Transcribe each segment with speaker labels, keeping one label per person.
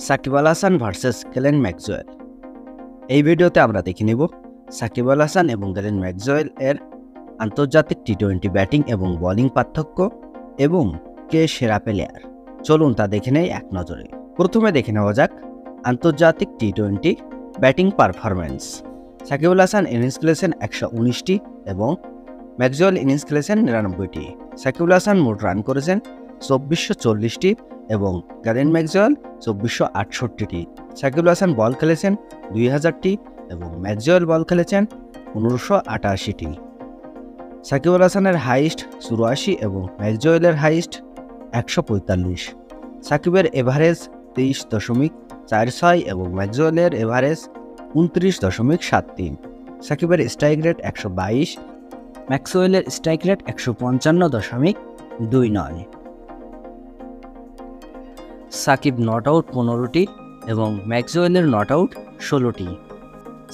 Speaker 1: Shakib Al Hasan versus Glenn Maxwell. এই ভিডিওতে আমরা দেখে নিব সাকিব আল হাসান এবং গ্লেন ম্যাক্সওয়েল এর আন্তর্জাতিক টি-20 ব্যাটিং এবং বোলিং পার্থক্য এবং কে সেরা প্লেয়ার। চলুন তা দেখে নেই এক নজরে। প্রথমে দেখে নেওয়া যাক আন্তর্জাতিক টি-20 batting performance. Shakib Al Hasan innings খেলেছেন 119টি এবং ম্যাক্সওয়েল ইনিংস খেলেছেন 99টি। সাকিব আল হাসান মোট রান করেছেন 2440টি এবং গ্লেন ম্যাক্সওয়েল 2468টি। সাকিব আল হাসান বল খেলেছেন 2000টি এবং ম্যাক্সওয়েল বল খেলেছেন 1588টি। সাকিব আল হাসানের হাইস্ট 84 এবং ম্যাক্সওয়েলের হাইস্ট 145। সাকিবের এভারেজ 23.46 এবং ম্যাক্সওয়েলের এভারেজ 29.73। সাকিবের স্ট্রাইক রেট 122, ম্যাক্সওয়েলের strike rate 155.29। Shakib not out 15টি এবং ম্যাক্সওয়েলের নট আউট 16টি।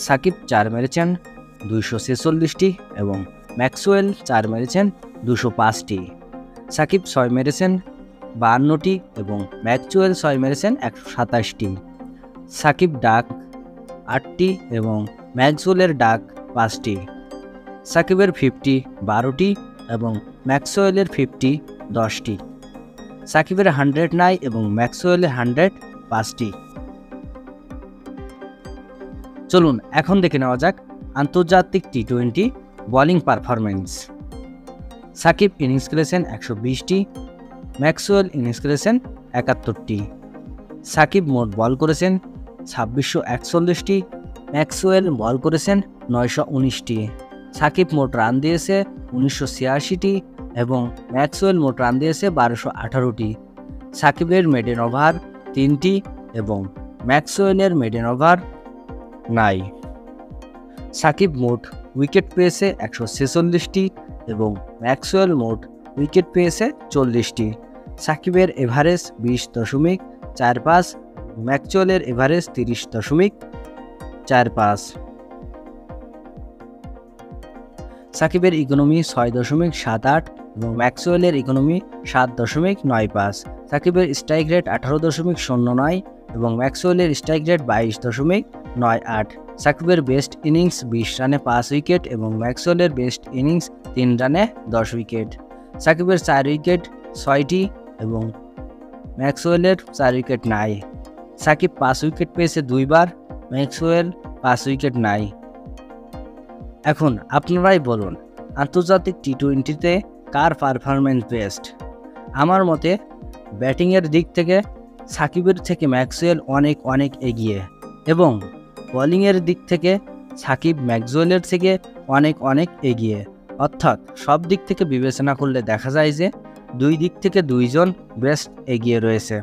Speaker 1: সাকিব 4 মেরেছেন 246টি এবং ম্যাক্সওয়েল 4 মেরেছেন 205টি। সাকিব 6 মেরেছেন 52টি এবং ম্যাক্সওয়েল 6 মেরেছেন 127টি। সাকিব ডাক 8টি এবং ম্যাক্সওয়েলের ডাক 5টি। সাকিবের 50 12টি এবং ম্যাক্সওয়েলের 50 10টি। সাকিবের 100 নাই এবং ম্যাক্সওয়েলের 100 5টি। চলুন এখন দেখে নেওয়া যাক আন্তর্জাতিক টি-20 বোলিং পারফরম্যান্স। সাকিব ইনিংস খেলেছেন 120টি, ম্যাক্সওয়েল ইনিংস খেলেছেন 71টি। সাকিব মোট বল করেছেন 2641টি, ম্যাক্সওয়েল বল করেছেন 919টি। সাকিব মোট রান দিয়েছে 1986টি এবং ম্যাক্সওয়েল মোট রান দিয়েছে 1218টি। সাকিবের মেডেন ওভার 3টি এবং ম্যাক্সওয়েলের মেডেন ওভার নাই। সাকিব মোট উইকেট পেয়েছে 146টি এবং ম্যাক্সওয়েল মোট উইকেট পেয়েছে 40টি। সাকিবের এভারেজ 20.45, ম্যাক্সওয়েলের এভারেজ 30.45। সাকিবের ইকোনমি 6.78 এবং ম্যাক্সওয়েলের ইকোনমি 7.95। সাকিবের স্ট্রাইক রেট 18.09 এবং ম্যাক্সওয়েলের স্ট্রাইক রেট 22.98। সাকিবের বেস্ট ইনিংস 20 রানে 5 উইকেট এবং ম্যাক্সওয়েলের বেস্ট ইনিংস 3 রানে 10 উইকেট। সাকিবের 4 উইকেট 6টি এবং ম্যাক্সওয়েলের 4 উইকেট নাই। সাকিব 5 উইকেট পেয়েছে 2 বার, ম্যাক্সওয়েল 5 উইকেট নাই। এখন আপনারাই বলুন আন্তর্জাতিক টি-20তে কার পারফরম্যান্স বেস্ট? আমার মতে ব্যাটিংয়ের দিক থেকে সাকিবের থেকে ম্যাক্সওয়েল অনেক এগিয়ে এবং বোলিংয়ের দিক থেকে সাকিব ম্যাক্সওয়েলের থেকে অনেক এগিয়ে। অর্থাৎ সব দিক থেকে বিবেচনা করলে দেখা যায় যে দুই দিক থেকে দুইজন বেস্ট এগিয়ে রয়েছে।